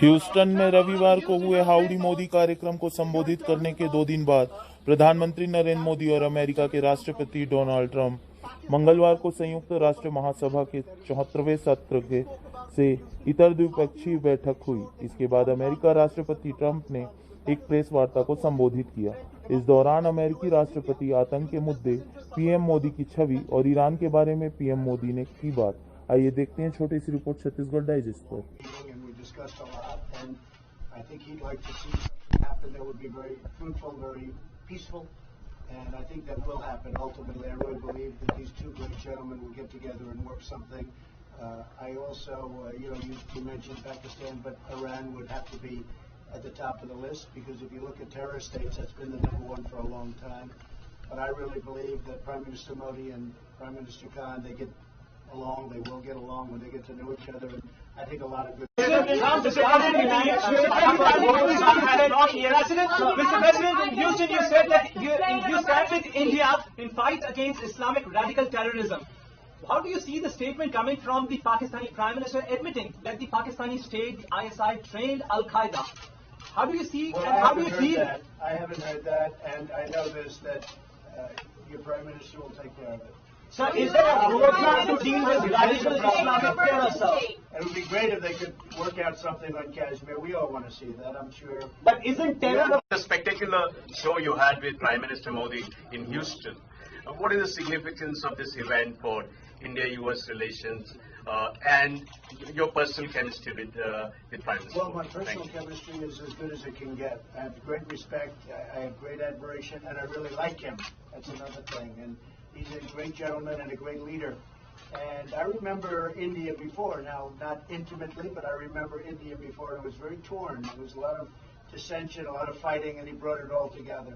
Houston में रविवार को हुए हाउडी मोदी कार्यक्रम को संबोधित करने के 2 दिन बाद प्रधानमंत्री नरेंद्र मोदी और अमेरिका के राष्ट्रपति डोनाल्ड ट्रंप मंगलवार को संयुक्त राष्ट्र महासभा के 74वें सत्र से इतर द्विपक्षीय बैठक हुई। इसके बाद अमेरिका राष्ट्रपति ट्रंप ने एक प्रेस वार्ता को संबोधित किया। इस दौरान अमेरिकी राष्ट्रपति आतंक के मुद्दे, पीएम मोदी की छवि और ईरान के बारे में पीएम मोदी ने की बात। आइए देखते हैं छोटी सी रिपोर्ट छत्तीसगढ़ डाइजेस्ट पर। Discussed a lot, and I think he'd like to see something happen that would be very fruitful, very peaceful, and I think that will happen ultimately. I really believe that these two great gentlemen will get together and work something. I also, you mentioned Pakistan, but Iran would have to be at the top of the list, because if you look at terrorist states, that's been the #1 for a long time. But I really believe that Prime Minister Modi and Prime Minister Khan, they get along, they will get along when they get to know each other, and I think a lot of good. Mr. President, in Houston, you said that you stand with India in fight against Islamic radical terrorism. How do you see the statement coming from the Pakistani Prime Minister admitting that the Pakistani state, the ISI, trained Al-Qaeda? How do you see, well, and how do you feel? I haven't heard that, and I know this, that your Prime Minister will take care of it. Sir, is there a roadmap to deal with radical Islamic terror, sir? It would be great if they could work out something on Kashmir. We all want to see that, I'm sure. But isn't terror the spectacular show you had with Prime Minister Modi in Houston? What is the significance of this event for India-US relations and your personal chemistry with Prime Minister? Well, my personal chemistry is as good as it can get. I have great respect, I have great admiration, and I really like him. That's another thing. And he's a great gentleman and a great leader. And I remember India before, now not intimately, but I remember India before. It was very torn. There was a lot of dissension, a lot of fighting, and he brought it all together.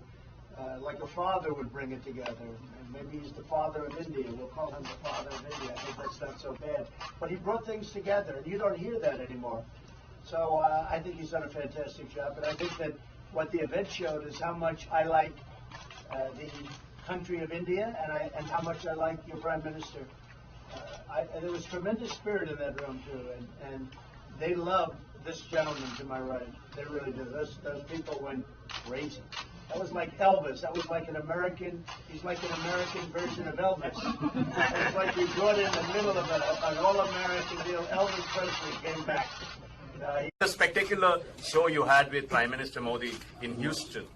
Like a father would bring it together. And maybe he's the father of India. We'll call him the father of India. I think that's not so bad. But he brought things together, and you don't hear that anymore. So I think he's done a fantastic job. And I think that what the event showed is how much I like the country of India, and how much I like your Prime Minister. There was tremendous spirit in that room too, and they love this gentleman to my right. They really do. Those people went crazy. That was like Elvis. That was like an American. He's like an American version of Elvis. It was like we brought in the middle of an all-American deal. Elvis Presley came back. The spectacular show you had with Prime Minister Modi in Houston.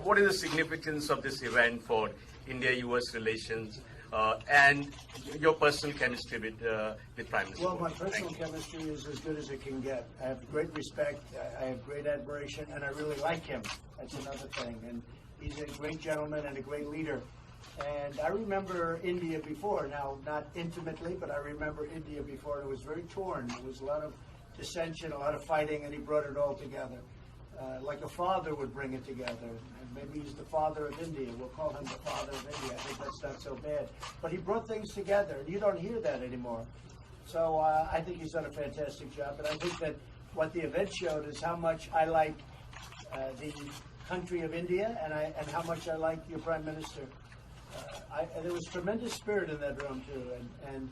What is the significance of this event for India-US relations and your personal chemistry with Prime Minister? Well, my personal chemistry is as good as it can get. I have great respect, I have great admiration, and I really like him. That's another thing. And he's a great gentleman and a great leader. And I remember India before, now not intimately, but I remember India before. It was very torn. There was a lot of dissension, a lot of fighting, and he brought it all together. Like a father would bring it together. And maybe he's the father of India. We'll call him the father of India. I think that's not so bad. But he brought things together, and you don't hear that anymore. So I think he's done a fantastic job. And I think that what the event showed is how much I like the country of India, and how much I like your Prime Minister. There was tremendous spirit in that room too, and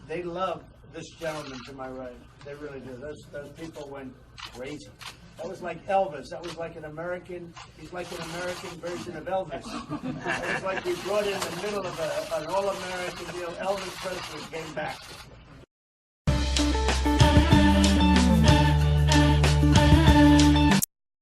they love this gentleman to my right. They really do. Those people went crazy. That was like Elvis. That was like an American. He's like an American version of Elvis. It was like we brought in the middle of an all-American deal. Elvis Presley came back.